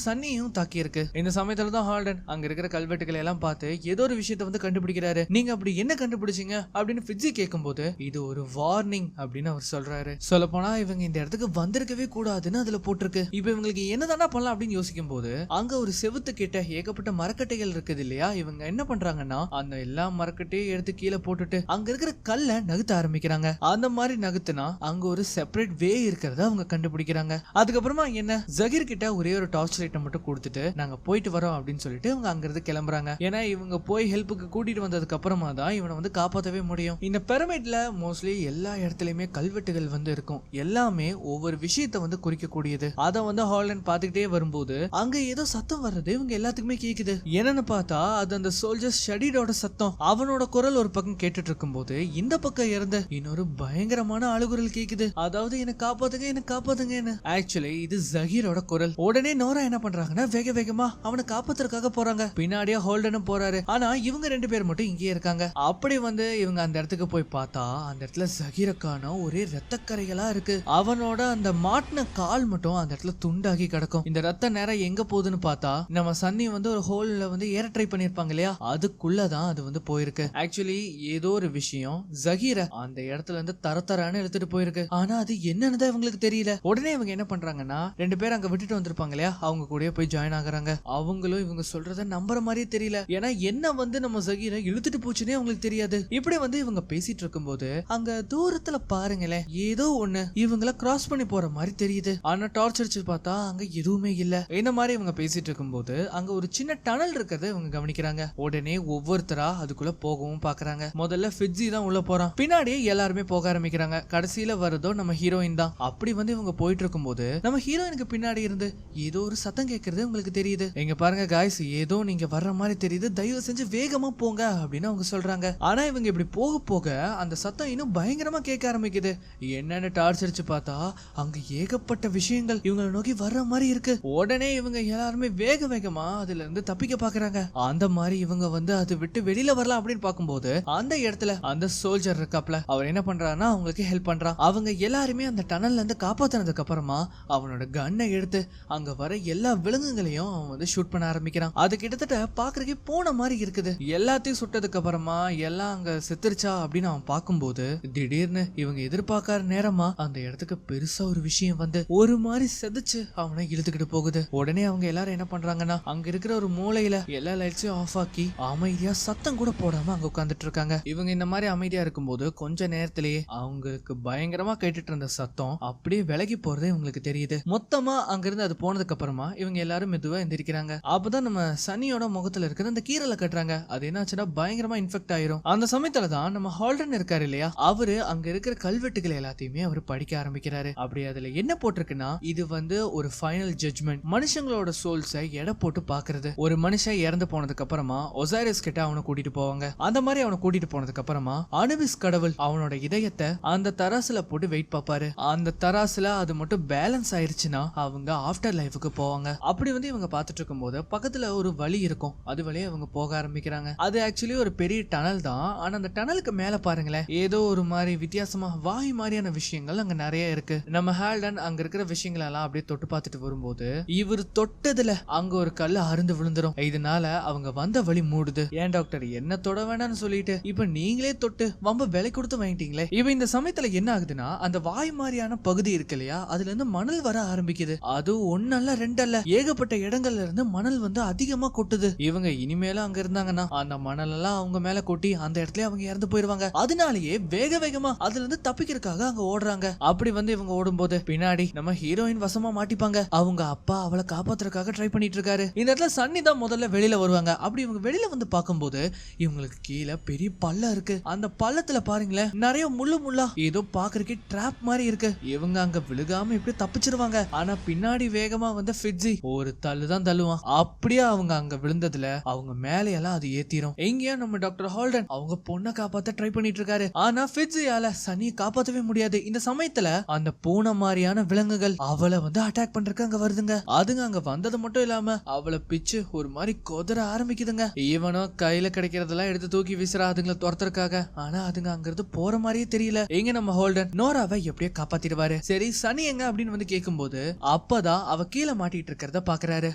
சன்னியும் தாக்கி இருக்கு. இந்த சமயத்துல தான் ஹால்டன் அங்க இருக்கிற கல்வெட்டுகளை எல்லாம் பார்த்து ஏதோ ஒரு விஷயத்தை வந்து கண்டுபிடிக்கிறாரு. நீங்க அப்படி என்ன கண்டுபிடிச்சீங்க அப்படின்னு ஃபிட்ஸி கேட்கும்போது இது ஒரு வார்னிங் அப்படின்னு அவர் சொல்றாரு. சொல்ல போனா இவங்க இந்த இடத்துக்கு வந்திருக்கவே கூடாதுன்னு அதுல போட்டிருக்கு. இப்ப இவங்களுக்கு என்னதானா பண்ணலாம் அப்படின்னு யோசிக்கும் போது அங்க ஒரு செவுத்து கிட்ட ஏகப்பட்ட மரக்கட்டைகள் இருக்குது இல்லையா. இவங்க என்ன பண்றாங்கன்னா அந்த எல்லா மரக்கட்டையும் எடுத்து கீழே போட்டுட்டு அங்க இருக்கிற கல்லை நகுத்த ஆரம்பிக்கிறாங்க. அந்த மாதிரி நகுத்துனா அங்க ஒரு செப்பரேட் வே இருக்கிறத அவங்க கண்டுபிடிக்கிறாங்க. அதுக்கப்புறமா என்ன, ஜஹீர் கிட்ட ஒரே ஒரு டார்ச் லைட்டை மட்டும் கொடுத்துட்டு நாங்க போயிட்டு வரோம் அப்படின்னு சொல்லிட்டு அவங்க அங்க இருந்து கிளம்புறாங்க. ஏன்னா இவங்க போய் ஹெல்ப்புக்கு கூட்டிட்டு வந்ததுக்கு அப்புறமா தான் இவனை வந்து காப்பாற்றவே முடியும். இந்த பிரமிட்ல மோஸ்ட்லி எல்லா இடத்துலயுமே கல்வெட்டுகள் வந்து இருக்கும். எல்லாமே ஒவ்வொரு விஷயத்தை வந்து குறிக்கக்கூடியது. அதை வந்து ஹாலண்ட் பாத்துக்கிட்டே வரும்போது அங்க ஏதோ சத்தம் வர்றது இவங்க எல்லாத்துக்குமே கேக்குது. என்னன்னு பார்த்தா அது அந்த சோல்ஜர் ஷடீடோட சத்தம். அவனோட குரல் ஒரு பக்கம் கேட்டுட்டு இருக்கும் போது இந்த பக்கம் இருந்து இன்னொரு பயங்கரமான அழுகுரல் கேக்குது. அதாவது என்ன காப்பாத்துங்க, என்ன காப்பாத்துங்கன்னு. ஆக்சுவலி இது ஜஹீரோட குரல். உடனே நோரா என்ன பண்றாங்கன்னா வேக வேகமா அவனை காப்பாத்துறதுக்காக போறாங்க. பின்னாடியே ஹோல்டனும் போறாரு. ஆனா இவங்க 2 பேர் மட்டும் இங்கே இருக்காங்க. அப்படி வந்து இவங்க அந்த இடத்துக்கு போய் பார்த்தா அந்த இடத்துல ஜஹீரை காணோம். ஒரே ரத்தக்கரைகளா இருக்கு. அவனோட அந்த மாட்டின கால் மட்டும் அந்த இடத்துல துண்டாகி கிடக்கும். இந்த ரத்த நேரம் எங்க போகுதுன்னு பார்த்தா நம்ம சன்னி வந்து ஒரு ஹோல்ல வந்து ஏற ட்ரை பண்ணிருப்பாங்க இல்லையா, அதுக்குள்ள தான் அது வந்து போயிருக்கு. ஆக்சுவலி ஏதோ ஒரு விஷயம் ஜஹீர அந்த இடத்துல இருந்து தரத்தரான்னு எடுத்துட்டு போயிருக்கு. ஆனா அது என்னன்னு தான் இவங்களுக்கு தெரியல. உடனே இவங்க என்ன பண்றாங்கன்னா 2 பேர் அங்க விட்டுட்டு வந்திருப்பாங்க இல்லையா, அவங்க கூட போய் ஜாயின் ஆகுறாங்க. அவங்களும் இவங்க சொல்றத நம்புற மாதிரியே தெரியல. ஏன்னா என்ன வந்து நம்ம ஜஹீர இழுத்துட்டு போச்சுன்னே அவங்களுக்கு தெரியாது. இப்படி வந்து இவங்க பேசிட்டு இருக்கும்போது அங்க தூரத்துல பாருங்களேன் ஏதோ ஒண்ணு இவங்கள கிராஸ் பண்ணி போற மாதிரி தெரியுது. ஆனா டார்ச் அடிச்சு பார்த்தா அங்க எதுவுமே இல்ல. இந்த மாதிரி இவங்க பேசிட்டு இருக்கும்போது அங்க ஒரு சின்ன டனல் இருக்கிறத இவங்க கவனிக்கிறாங்க. உடனே ஒவ்வொருத்தரா அதுக்குள்ள போகவும் பாக்குறாங்க. முதல்ல ஃபிட்ஸி தான் உள்ள போறான். பின்னாடியே எல்லாருமே போக ஆரம்பிக்கிறாங்க. கடைசியில வரதோ நம்ம ஹீரோயின் தான். அப்படி வந்து இவங்க போயிட்டு இருக்கும்போது நம்ம ஹீரோயினுக்கு பின்னாடி இருந்து ஏதோ ஒரு சத்தம் கேட்கறது உங்களுக்கு தெரியுது. எங்க பாருங்க காய்ஸ், ஏதோ நீங்க வர்ற மாதிரி தெரியுது, தயவு செஞ்சு வேகமா போங்க அப்படின்னு அவங்க சொல்றாங்க. ஆனா இவங்க இப்படி போக போக அந்த சத்தம் இன்னும் பயங்கரமா கேட்க ஆரம்பிக்குது. என்னன்னு டார்ச் அடிச்சு பார்த்தா அங்க ஏகப்பட்ட விஷயங்கள் இவங்களை நோக்கி வர்ற மாதிரி இருக்கு. உடனே இவங்க எல்லாருமே வேக வேகமா அதுல இருந்து தப்பிக்க பாக்குறாங்க. அந்த மாதிரி இவங்க வந்து அதை விட்டு வெளியில வரலாம் அப்படின்னு பார்க்கும்போது அந்த இடத்துல அந்த சோல்ஜர் இருக்காப்ல, அவர் என்ன பண்றாருன்னா அவங்களுக்கு ஹெல்ப் பண்றான். அவங்க எல்லாருமே அந்த டனல்ல இருந்து காப்பாத்தினதுக்கு அப்புறமா அவனோட கன்னை எடுத்து அங்க வர எல்லா விலங்குகளையும் அவன் வந்து ஷூட் பண்ண ஆரம்பிக்கிறான். அது கிட்டத்தட்ட பாக்குறதுக்கே போன மாதிரி இருக்குது. எல்லாத்தையும் சுட்டதுக்கு அப்புறமா எல்லாம் அங்க செத்துருச்சா அப்படின்னு அவன் பார்க்கும்போது திடீர்னு இவங்க எதிர்பார்க்காத நேரமா அந்த இடத்துக்கு பெருசா ஒரு விஷயம் வந்து ஒரு மாதிரி செதுச்சு அவனை இழுத்துக்கிட்டு போகுது. உடனே அவங்க எல்லாரும் என்ன பண்றாங்கன்னா அங்க இருக்கிற ஒரு மூலையில எல்லா லைட்ஸையும் ஆஃப் ஆக்கி அமைதியா சத்தம் கூட போடாம அங்க உட்கார்ந்துட்டு இருக்காங்க. இவங்க இந்த மாதிரி அமைதியா இருக்கும்போது கொஞ்ச நேரத்திலேயே அவங்களுக்கு பயங்கரமா கேட்டுட்டு இருந்த சத்தம் அப்படியே விலகி போறதே உங்களுக்கு தெரியுது. மொத்தமா அங்க இருந்து அது போனதுக்கு அப்புறமா இவங்க எல்லாரும் மெதுவா எந்திரிக்கிறாங்க. அப்பதான் நம்ம சனியோட முகத்துல இருக்கிற அந்த கீரலை கட்டுறாங்க. அது என்னாச்சுன்னா பயங்கரமா இன்ஃபெக்ட் ஆயிரும். அந்த சமயத்துல தான் நம்ம ஹால்டன் இருக்காரு இல்லையா, அவரு அங்க இருக்கிற கல்வெட்டுகள் எல்லாத்தையுமே அவர் படிக்க ஆரம்பிக்கிறாரு. அப்படி அதுல என்ன போட்டிருக்குன்னா இது வந்து ஒரு ஃபைனல் ஜட்ஜ்மெண்ட், மனுஷங்களோட சோல்ஸை எடை போட்டு பாக்குறது. ஒரு மனுஷன் இறந்து போனதுக்கு அப்புறமா ஒசைரிஸ் கிட்ட அவனை கூட்டிட்டு போவாங்க. அந்த மாதிரி அவனை கூட்டிட்டு போனதுக்கு அப்புறமா அனுபிஸ் கடவுள் அவனோட இதயத்தை அந்த தராசுல போட்டு வெயிட் பாப்பாரு. அந்த தராசுல அது மட்டும் பேலன்ஸ் ஆயிருச்சுன்னா அவங்க ஆஃப்டர் லைஃபுக்கு போவாங்க. அப்படி வந்து இவங்க பாத்துட்டு இருக்கும் போது பக்கத்துல ஒரு வழி இருக்கும். அது வழியே அவங்க போக ஆரம்பிக்கிறாங்க. அது ஆக்சுவலி ஒரு பெரிய டனல் தான். ஆனா அந்த டனலுக்கு மேல பாருங்களேன் ஏதோ ஒரு மாதிரி வித்தியாசமா வாய் மாதிரியான விஷயங்கள் அங்க நிறைய இருக்கு. நம்ம ஹால்டன் அங்க இருக்கிற விஷயங்கள் எல்லாம் அப்படியே தொட்டு பார்த்துட்டு வரும்போது இவர் தொட்டதுல அங்க ஒரு கல்லு அருந்து விழுந்துரும். இதனால அவங்க வந்த வழி மூடுது. ஏன் டாக்டர் என்ன தொட வேணாம்னு சொல்லிட்டு இப்ப நீங்களே தொட்டு வம்ப விலை கொடுத்து வாங்கிட்டீங்களே. இப்ப இந்த சமயத்துல என்ன ஆகுதுன்னா அந்த வாய் மாதிரியான பகுதி இருக்கு இல்லையா, அதுல இருந்து மணல் வர ஆரம்பிக்குது. அது ஒன்னல்ல ரெண்டல்ல ஏகப்பட்ட இடங்கள்ல இருந்து மணல் வந்து அதிகமா கொட்டுது. இவங்க இனிமேல அங்க இருந்தாங்கன்னா அந்த மணல் எல்லாம் அவங்க மேல கொட்டி அந்த இடத்துல அவங்க இறந்து போயிருவாங்க. அதனாலேயே வேக வேகமா அதுல இருந்து தப்பிக்கிறதுக்காக அங்க ஓடுறாங்க. அப்படி வந்து இவங்க ஓடும்போது பின்னாடி நம்ம ஹீரோயின் வசமா மாட்டிப்பாங்க. அவங்க அப்பா அவளை காப்பாத்துறதுக்காக ட்ரை பண்ணிட்டு இருக்காரு. இந்த இடத்துல சன்னி தான் முதல்ல வெளியில வருவாங்க. அப்படி இவங்க வெளியில வந்து பார்க்கும்போது இவங்களுக்கு கீழே பெரிய பள்ளம் இருக்கு. அந்த பள்ளத்துல பாருங்களேன் நிறைய முள்ளு முள்ளா ஏதோ பாக்குறதுக்கு ட்ராப் மாதிரி இருக்கு. இவங்க அங்க விழுகாம இப்படி தப்பிச்சிருவாங்க. ஆனா பின்னாடி வேகமா வந்து ஃபிட்ஸி ஒரு தள்ளு தான் தள்ளுவான். அப்படியே அவங்க அங்க விழுந்ததுல அவங்க மேலையெல்லாம் அது ஏத்திரும். எங்கேயா நம்ம டாக்டர் ஹால்டன் அவங்க பொண்ணை காப்பாத்த ட்ரை பண்ணிட்டு இருக்காரு. ஆனா ஃபிட்ஸியால சனியை காப்பாத்தவே முடியாது. இந்த சமயத்துல அந்த பூனை மாதிரியான விலங்குகள் அவளை வந்து அட்டாக் பண்றதுக்கு அங்க வருதுங்க. அதுங்க அங்க வந்தது மட்டும் இல்லாம அவளை பிச்சு ஒரு மாதிரி கொதற ஆரம்பிக்குதுங்க. இவனோ கையில கிடைக்கிறதெல்லாம் எடுத்து தூக்கி வீசுறா அதுங்களை துரத்துறதுக்காக. ஆனா அதுங்க அங்க இருந்து போற மாதிரியே தெரியல. எங்க நம்ம ஹோல்டன் நோராவை எப்படியோ காப்பாத்திடுவாரு. சரி சனி எங்க அப்படின்னு வந்து கேட்கும்போது அப்பதான் அவ கீழே மாட்டிட்டு இருக்கிறத பாக்குறாரு.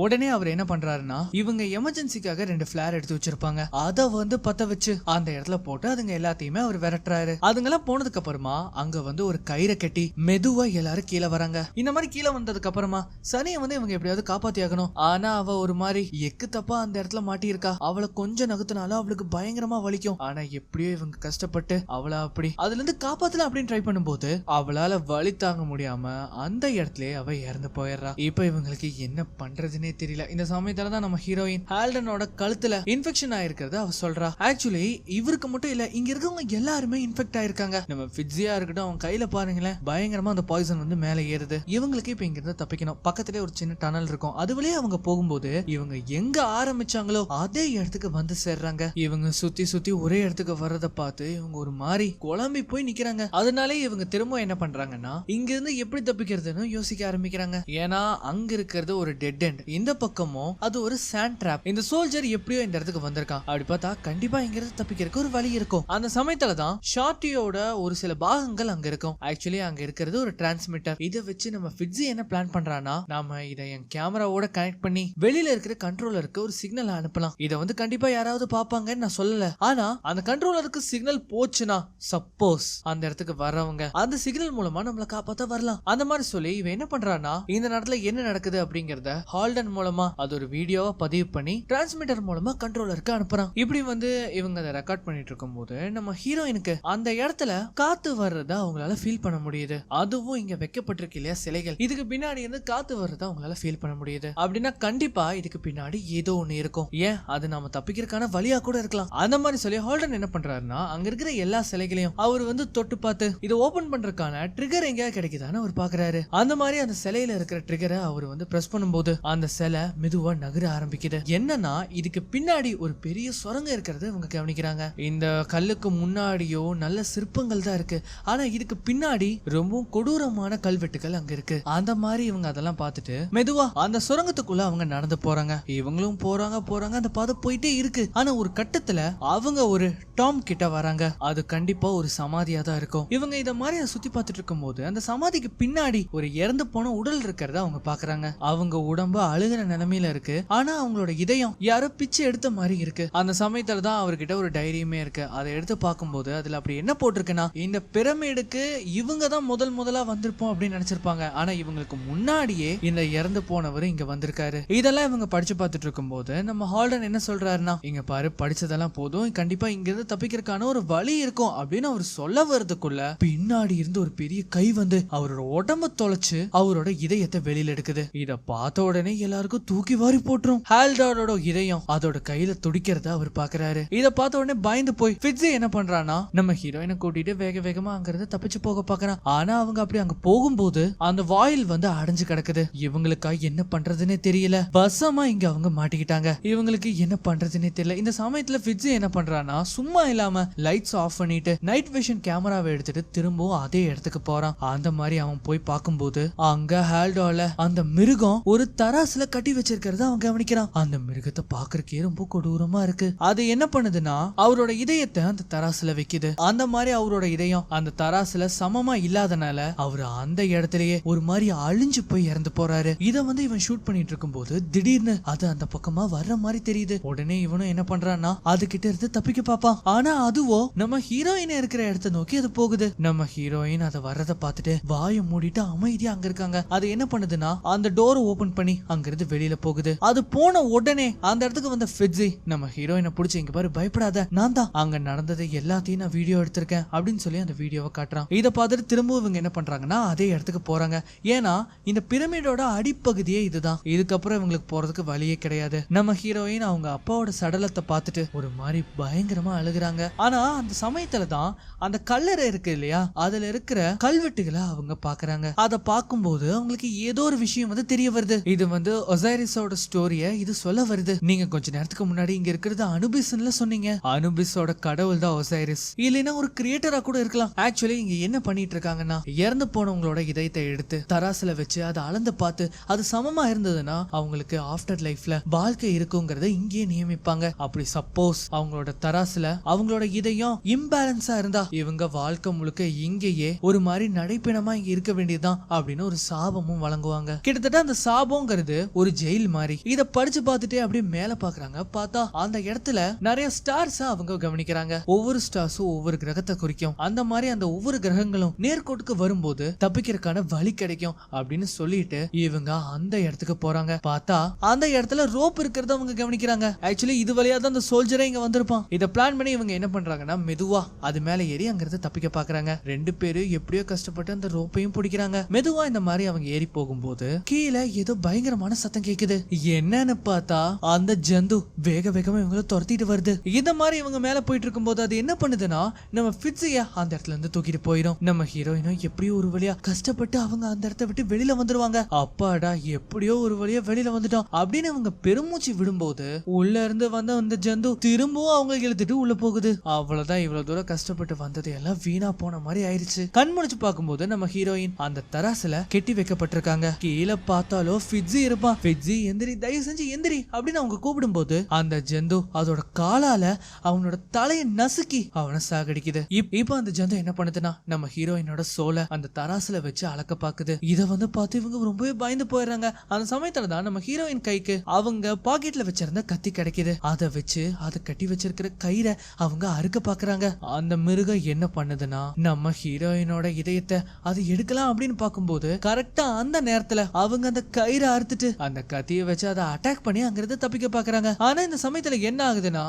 உடனே அவர் என்ன பண்றாருன்னா இவங்க எமர்ஜென்சிக்காக 2 பிளேர் எடுத்து வச்சிருப்பாங்க. அத வந்து பத்த வச்சு அந்த இடத்துல போட்டு அதுங்க எல்லாத்தையுமே அவர் விரட்டுறாரு. அதுங்கெல்லாம் போனதுக்கு அப்புறமா அங்க வந்து ஒரு கயிறை கட்டி மெதுவா எல்லாரும் கீழே வராங்க. இந்த மாதிரி கீழே வந்ததுக்கு அப்புறமா சனியை வந்து இவங்க எப்படியாவது காப்பாத்தி ஆகணும். ஆனா அவ ஒரு மாதிரி எக்கு தப்பா அந்த இடத்துல மாட்டி இருக்கா. அவளை கொஞ்சம் நகுத்தினாலும் அவளுக்கு பயங்கரமா வலிக்கும். ஆனா எப்படியோ இவங்க கஷ்டப்பட்டு அவளை அப்படி அதுல இருந்து காப்பாத்தலாம் அப்படின்னு ட்ரை பண்ணும்போது அவளால வலி தாங்க முடியாம அந்த இடத்துல அவ இறந்து போயிடுறா. இப்ப இவங்களுக்கு என்ன பண்றதுன்னே தெரியல. இந்த சமயத்துலதான் நம்ம ஹீரோயின் ஹால்டனோட கழுத்துல இன்ஃபெக்ஷன் ஆயிருக்கிறத அவ சொல்றா. ஆக்சுவலி இவருக்கு மட்டும் இல்ல இங்க இருக்கவங்க எல்லாருமே இன்ஃபெக்ட் ஆயிருக்காங்க. நம்ம ஃபிட்ஸியா இருக்கட்டும் அவங்க கையில பாருங்களேன் பயங்கரமா அந்த பாய்சன் வந்து மேல ஏறுது. இவங்களுக்கு இப்ப இங்க இருந்து தப்பிக்கணும். பக்கத்திலே ஒரு சின்ன டனல் இருக்கும். அது வழியே அவங்க போகும்போது இவங்க எங்க ஆரம்பிச்சாங்களோ அதே இடத்துக்கு வந்து சேர்றாங்க. இவங்க சுத்தி சுத்தி ஒரே இடத்துக்கு வர்றத பார்த்து இவங்க ஒரு மாதிரி குழம்பி போய் நிக்கிறாங்க. அதனாலே இவங்க திரும்ப என்ன பண்றாங்கன்னா இங்க இருந்து எப்படி தப்பிக்கிறதுன்னு யோசிக்க ஆரம்பிக்கிறாங்க. ஏன்னா அங்க இருக்கிறது ஒரு டெட் எண்ட், இந்த பக்கமும் அது ஒரு சாண்ட் ட்ராப். இந்த சோல்ஜர் எப்படியோ இந்த இடத்துக்கு வந்திருக்கான். அப்படி பார்த்தா கண்டிப்பா இங்க இருந்து தப்பிக்கிறதுக்கு ஒரு வழி இருக்கும். அந்த சமயத்துல தான் ஷார்ட்டியோட ஒரு சில பாகங்கள் அங்க இருக்கும். ஆக்சுவலி அங்க இருக்கிறது ஒரு டிரான்ஸ்மிட்டர். இதை வச்சு நம்ம ஃபிட்ஸி என்ன பிளான் பண்றானா நாம இதை என் கேமராவோட கனெக்ட் பண்ணி வெளியில இருக்கிற கண்ட்ரோலருக்கு ஒரு சிக்னல் அனுப்பலாம். இதை வந்து கண்டிப்பா யாராவது யாராவது பாப்பாங்கன்னு நான் சொல்லல. ஆனா அந்த கண்ட்ரோலருக்கு சிக்னல் போச்சுன்னா சப்போஸ் அந்த இடத்துக்கு வர்றவங்க அந்த சிக்னல் மூலமா நம்மள காப்பாத்த வரலாம். அந்த மாதிரி சொல்லி இவன் என்ன பண்றான்னா இந்த நேரத்துல என்ன நடக்குது அப்படிங்கறத ஹால்டன் மூலமா அது ஒரு வீடியோவா பதிவு பண்ணி டிரான்ஸ்மிட்டர் மூலமா கண்ட்ரோலருக்கு அனுப்புறான். இப்படி வந்து இவங்க அதை ரெக்கார்ட் பண்ணிட்டு இருக்கும் போது நம்ம ஹீரோயினுக்கு அந்த இடத்துல காத்து வர்றத அவங்களால ஃபீல் பண்ண முடியுது. அதுவும் இங்க வைக்கப்பட்டிருக்கு இல்லையா சிலைகள், இதுக்கு பின்னாடி இருந்து காத்து வர்றத அவங்களால ஃபீல் பண்ண முடியுது. அப்படின்னா கண்டிப்பா இதுக்கு பின்னாடி ஏதோ ஒண்ணு இருக்கும். ஏன் அது நாம தப்பிக்கிறதுக்கான வழியா கூட இருக்கலாம். அந்த மாதிரி சொல்லி ஹால்டன் என்ன பண்றாருன்னா அங்க இருக்கிற எல்லா சிலைகளையும் அவர் வந்து தொட்டு பார்த்து இதை ஓபன் பண்றதுக்கான ட்ரிகர் எங்கேயாவது கிடைக்குதான்னு அவர் பாக்குறாரு. அந்த மாதிரி அந்த சிலையில இருக்கிற ட்ரிகரை அவர் வந்து பிரஸ் பண்ணும்போது அந்த சிலை மெதுவா நகர ஆரம்பிக்குது. என்னன்னா இதுக்கு பின்னாடி ஒரு பெரிய சுரங்கம் இருக்கிறது இவங்க கவனிக்கிறாங்க. இந்த கல்லுக்கு முன்னாடியோ நல்ல சிற்பங்கள் தான் இருக்கு, ஆனா இதுக்கு பின்னாடி ரொம்ப கொடூரமான கல்வெட்டுகள் அங்க இருக்கு. அந்த மாதிரி இவங்க அதெல்லாம் பார்த்துட்டு மெதுவா அந்த சுரங்கத்துக்குள்ள அவங்க நடந்து போறாங்க. இவங்களும் போறாங்க அந்த பாதை போயிட்டே இருக்கு. ஆனா ஒரு கட்டத்துல அவங்க ஒரு டாம் கிட்ட வராங்க. அது கண்டிப்பா ஒரு சமாதியா தான் இருக்கும். இவங்க இத மாதிரி சுத்தி பார்த்துட்டு இருக்கும் போது அந்த சமாதிக்கு பின்னாடி ஒரு இறந்து போன உடல் இருக்கிறத அவங்க பாக்குறாங்க. அவங்க உடம்பு அழுகிற நிலைமையில இருக்கு, ஆனா அவங்களோட இதயம் யாரோ பிச்சு எடுத்த மாதிரி இருக்கு. அந்த சமயத்துல தான் அவர்கிட்ட ஒரு டைரியுமே இருக்கு. அதை எடுத்து பார்க்கும்போது அதுல அப்படி என்ன போட்டிருக்குன்னா இந்த பிரமிடுக்கு இவங்க தான் முதலா வந்திருப்போம் அப்படின்னு நினைச்சிருப்பாங்க. ஆனா இவங்களுக்கு முன்னாடியே இந்த இறந்து போனவர் இங்க வந்திருக்காரு. இதெல்லாம் இவங்க படிச்சு பார்த்துட்டு இருக்கும் போது நம்ம ஹால்டன் என்ன சொல்றாருன்னா இங்க பாரு, படிச்சதெல்லாம் போதும், கண்டிப்பா இங்க இருந்து தப்பிக்கிறதுக்கான ஒரு வழி இருக்கும் அப்படின்னு அவர் சொல்ல வர்றதுக்குள்ள பின்னாடி இருந்து ஒரு பெரிய கை வந்து அவரோட உடம்ப தொலைச்சு அவரோட இதயத்தை வெளியில எடுக்குது. இத பார்த்த உடனே எல்லாருக்கும் தூக்கி வாரி போட்டுரும். ஹால்டானோட இதயம் அதோட கையில துடிக்கிறத அவர் பாக்குறாரு. இத பார்த்த உடனே பயந்து போய் ஃபிட்ஸி என்ன பண்றானா நம்ம ஹீரோயினை கூட்டிட்டு வேகமா அங்கிருந்து தப்பிச்சு போக பாக்குறான். ஆனா அவங்க அப்படி அங்க போகும்போது அந்த வாயில் வந்து அடைஞ்சு கிடக்குது. இவங்களுக்கா என்ன பண்றதுன்னே தெரியல. பசமா இங்க அவங்க மாட்டிக்கிட்டாங்க. இவங்களுக்கு என்ன பண்றதுன்னே தெரியல. இந்த சமயத்துல ஃபிட்ஸி என்ன பண்றானா சும்மா இல்லாம லைட்ஸ் ஆஃப் பண்ணிட்டு நைட் விஷன் கேமராவை எடுத்துட்டு திரும்பவும் அதே இடத்துக்கு போறான். அந்த மாதிரி அவன் போய் பார்க்கும்போது அங்க ஹால்டால அந்த மிருகம் ஒரு தராசுல கட்டி வச்சிருக்கிறத அவன் கவனிக்கிறான். அந்த மிருகத்தை பாக்குறதுக்கே ரொம்ப கொடூரமா இருக்கு. அது என்ன பண்ணுதுன்னா அவரோட இதயத்தை அந்த தராசுல வைக்குது. அந்த மாதிரி அவரோட இதயம் அந்த தராசுல சமமா இல்லாதனால அவரு அந்த இடத்துலயே ஒரு மாதிரி அழிஞ்சு போய் இறந்து போறாரு. இத வந்து இவன் ஷூட் பண்ணிட்டு இருக்கும் போது திடீர்னு அது அந்த பக்கமா வர்ற மாதிரி தெரியுது. உடனே இவனும் என்ன பண்றான்னா அது கிட்ட இருந்து தப்பிக்க பாப்பான். ஆனா அதுவோ நம்ம ஹீரோயின் இருக்கிற இடத்தை நோக்கி அது போகுது. நம்ம ஹீரோயின் அதை வர்றதை பார்த்துட்டு வாயை மூடிட்டு அமைதியா அங்க இருக்காங்க. அது என்ன பண்ணுதுன்னா அந்த டோரை ஓபன் பண்ணி அங்கிருந்து வெளியில போகுது. அது போன உடனே அந்த இடத்துக்கு வந்த ஃபிட்ஸி நம்ம ஹீரோயினை பிடிச்சி இங்க பாரு, பயப்படாத, நான் தான் அங்க நடந்தது எல்லாத்தையும் நான் வீடியோ எடுத்திருக்கேன் அப்படின்னு சொல்லி அந்த வீடியோவை காட்டுறான். இதை பார்த்துட்டு திரும்பவும் இவங்க என்ன பண்றாங்கன்னா அதே இடத்துக்கு போறாங்க. ஏன்னா இந்த பிரமிடோட அடிப்பகுதியே இதுதான். இதுக்கப்புறம் இவங்களுக்கு போறதுக்கு வழியே கிடையாது. நம்ம ஹீரோயின் அவங்க அப்பாவோட சடலத்தை பார்த்துட்டு ஒரு மாதிரி பயங்கரமா அழுகுறாங்க. ஆனா அந்த சமயத்துல தான் அந்த கல்லறை இருக்கு இல்லையா, அதுல இருக்கிற கல்வெட்டுகளை அவங்க பாக்குறாங்க. அதை பார்க்கும்போது அவங்களுக்கு ஏதோ ஒரு விஷயம் வந்து தெரிய வருது. இது வந்து ஒசைரிஸோட ஸ்டோரிய இது சொல்ல வருது. நீங்க கொஞ்ச நேரத்துக்கு முன்னாடி இங்க இருக்கிறது அனுபிஸ்ல சொன்னீங்க. அனுபிஸோட கடவுள் தான் ஒசைரிஸ், இல்லைன்னா ஒரு கிரியேட்டரா கூட இருக்கலாம். ஆக்சுவலி இங்க என்ன பண்ணிட்டு இருக்காங்கன்னா இறந்து போனவங்களோட இதயத்தை எடுத்து தராசுல வச்சு அதை அளந்து பார்த்து அது சமமா இருந்ததுன்னா அவங்களுக்கு ஆஃப்டர் லைஃப்ல வாழ்க்கை இருக்குங்கிறத இங்கேயே நியமிப்பாங்க. அப்படி சப்போஸ் அவங்களோட தராசுல அவங்களோட இதயம் இம்பேலன்ஸா இருந்தா இவங்க வாழ்க்கை முழுக்க இங்கேயே ஒரு மாதிரி நடைப்பிணமா இங்க இருக்க வேண்டியதுதான் அப்படின்னு ஒரு சாபமும் வழங்குவாங்க. கிட்டத்தட்ட அந்த சாபங்கிறது ஒரு ஜெயில் மாதிரி. இத படிச்சு பார்த்துட்டே அப்படியே மேல பாக்குறாங்க. பார்த்தா அந்த இடத்துல நிறைய ஸ்டார்ஸ் அவங்க கவனிக்கிறாங்க. ஒவ்வொரு ஸ்டார்ஸும் ஒவ்வொரு கிரகத்தை குறிக்கும். அந்த மாதிரி அந்த ஒவ்வொரு கிரகங்களும் நேர்கோட்டுக்கு வரும்போது தப்பிக்கிறதுக்கான வழி கிடைக்கும் அப்படின்னு சொல்லிட்டு இவங்க அந்த இடத்துக்கு போறாங்க. பார்த்தா அந்த இடத்துல ரோப் இருக்கிறத அவங்க கவனிக்கிறாங்க. ஆக்சுவலி இது வழியா தான் அந்த சோல்ஜரே இங்க வந்திருப்பான். இத பிளான் பண்ணி இவங்க என்ன பண்றாங்கன்னா மெதுவா அது மேல ஏறி அங்கிருந்து தப்பிக்க பாக்குறாங்க. ரெண்டு பேரும் எப்படியோ கஷ்டப்பட்டு அந்த ரோப்பையும் பிடிக்கிறாங்க. மெதுவா இந்த மாதிரி அவங்க ஏறி போகும்போது கீழே ஏதோ பயங்கரமான சத்தம் கேக்குது. என்னன்னு பார்த்தா அந்த ஜந்து வேகமா இவங்களை துரத்திட்டு வருது. இந்த மாதிரி இவங்க மேல போயிட்டு இருக்கும் போது அது என்ன பண்ணுதுன்னா நம்ம ஃபிட்ஸிய அந்த இடத்துல இருந்து தூக்கிட்டு போயிடும். நம்ம ஹீரோயினும் எப்படியோ ஒரு வழியா கஷ்டப்பட்டு அவங்க அந்த இடத்தை விட்டு வெளியில வந்துருவாங்க. அப்பாடா எப்படியோ ஒரு வழியா வெளியில வந்துட்டோம் அப்படின்னு அவங்க பெருமூச்சு விடும்போது உள்ள இருந்து வந்த அந்த ஜந்து திரும்பவும் அவங்க இழுத்துட்டு உள்ள போகுது. அவ்வளவுதான், இவ்வளவு தூரம் கஷ்டப்பட்டு வந்தது எல்லாம் வீணா போன மாதிரி ஆயிடுச்சு. கண் முடிச்சு பார்க்கும்போது நம்ம ஹீரோயின் அந்த தராசுல கெட்டி வைக்கப்பட்டிருக்காங்க. கீழே பார்த்தாலோ ஃபிட்ஸி இருப்பான். ஃபிட்ஸி எந்திரி, தயவு செஞ்சு எந்திரி அப்படின்னு அவங்க கூப்பிடும் போது அந்த ஜந்து அதோட காலால அவனோட தலையை நசுக்கி அவனை சாகடிக்குது. இப்ப அந்த ஜந்து என்ன பண்ணுதுன்னா நம்ம ஹீரோயினோட சோலை அந்த தராசுல வச்சு அளக்க பாக்குது. இத வந்து பார்த்து இவங்க ரொம்பவே பயந்து போயிடுறாங்க. அந்த சமயத்துல தான் நம்ம ஹீரோயின் கைக்கு அவங்க பாக்கெட்ல வச்சிருந்த கத்தி கிடைக்குது. அத அதை வச்சு அதை கட்டி வச்சிருக்கிற கயிறை அவங்க அறுக்க பாக்குறாங்க. அந்த மிருகம் என்ன பண்ணுதுன்னா நம்ம ஹீரோயினோட இதயத்தை அது எடுக்கலாம் அப்படின்னு பார்க்கும்போது கரெக்டா அந்த நேரத்துல அவங்க அந்த கயிறை அறுத்துட்டு அந்த கத்தியை வச்சு அதை அட்டாக் பண்ணி அங்கிருந்து தப்பிக்க பாக்குறாங்க. ஆனா இந்த சமயத்துல என்ன ஆகுதுன்னா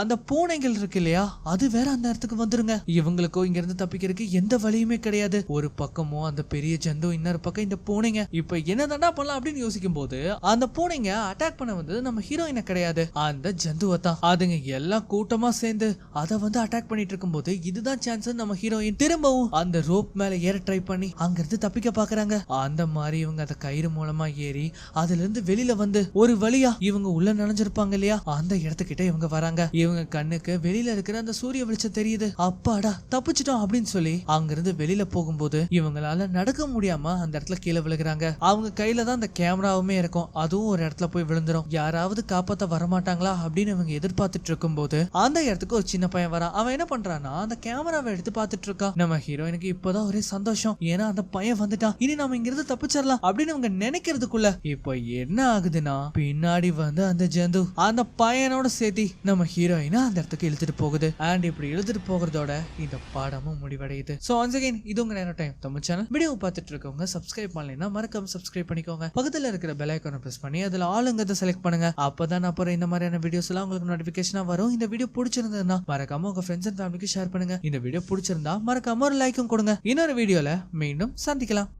அந்த பூனைகள் இருக்கு இல்லையா, அது வேற அந்த இடத்துக்கு வந்துருங்க. இவங்களுக்கோ இங்க இருந்து தப்பிக்கிறதுக்கு எந்த வழியுமே கிடையாது. ஒரு பக்கமோ அந்த பெரிய ஜந்து, இன்னொரு பக்கம் இந்த பூனைங்க. இப்ப என்னதாண்டா பண்ணலாம் அப்படின்னு யோசிக்கும் போது அந்த பூனைங்க அட்டாக் பண்ண வந்தது நம்ம ஹீரோயினை கிடையாது, அந்த ஜந்துவை தான். அதுங்க எல்லாம் கூட்டமா சேர்ந்து அதை வந்து அட்டாக் பண்ணிட்டு இருக்கும் போது இதுதான் சான்ஸ். நம்ம ஹீரோயின் திரும்பவும் அந்த ரோப் மேல ஏற ட்ரை பண்ணி அங்க இருந்து தப்பிக்க பாக்குறாங்க. அந்த மாதிரி இவங்க அந்த கயிறு மூலமா ஏறி அதுல இருந்து வெளியில வந்து ஒரு வழியா இவங்க உள்ள நுழைஞ்சிருப்பாங்க இல்லையா, அந்த இடத்துக்கிட்ட இவங்க வராங்க. இவங்க கண்ணுக்கு வெளியில இருக்கிற அந்த சூரிய வெளிச்சம் தெரியுது. அப்பாடா தப்பிச்சிட்டோம் அப்படின்னு சொல்லி அங்கிருந்து வெளியில போகும்போது இவங்களால நடக்க முடியாம அந்த இடத்துல கீழே விழுகிறாங்க. அவங்க கையில தான் அந்த கேமராவுமே இருக்கும், அதுவும் ஒரு இடத்துல போய் விழுந்துரும். யாராவது காப்பாத்த வரமாட்டாங்களா அப்படின்னு இவங்க எதிர்பார்த்துட்டு இருக்கும் போது அந்த இடத்துக்கு ஒரு சின்ன பையன் வரான். அவன் என்ன பண்றான்னா அந்த கேமராவை எடுத்து பார்த்துட்டு இருக்கான். நம்ம ஹீரோயினுக்கு இப்பதான் ஒரே சந்தோஷம், ஏன்னா அந்த பையன் வந்துட்டான், இனி நம்ம இங்கிருந்து தப்பிச்சிடலாம் அப்படின்னு அவங்க நினைக்கிறதுக்குள்ள இப்ப என்ன ஆகுதுன்னா பின்னாடி வந்து அந்த ஜந்து அந்த பையனோட சேர்த்தி நம்ம ஹீரோயினா அந்த இடத்துக்கு இழுத்துட்டு போகுது. அண்ட் இப்படி இழுத்துட்டு போகிறதோட இந்த பாடமும் முடிவடையுது. சோ ஒன்ஸ் அகைன் இது உங்க நேரோ டைம் தமிழ் சேனல். வீடியோ பார்த்துட்டு இருக்கவங்க சப்ஸ்கிரைப் பண்ணலைன்னா மறக்காம சப்ஸ்கிரைப் பண்ணிக்கோங்க. பக்கத்துல இருக்கிற பெல் ஐகானை பிரஸ் பண்ணி அதுல ஆளுங்கதை செலக்ட் பண்ணுங்க. அப்பதான் அப்புறம் இந்த மாதிரியான வீடியோஸ் எல்லாம் உங்களுக்கு நோட்டிபிகேஷனா வரும். இந்த வீடியோ பிடிச்சிருந்ததுன்னா மறக்காம உங்க ஃப்ரெண்ட்ஸ் அண்ட் ஃபேமிலிக்கு ஷேர் பண்ணுங்க. இந்த வீடியோ பிடிச்சிருந்தா மறக்காம ஒரு லைக்கும் கொடுங்க. இன்னொரு வீடியோல மீண்டும் சந்திக்கலாம்.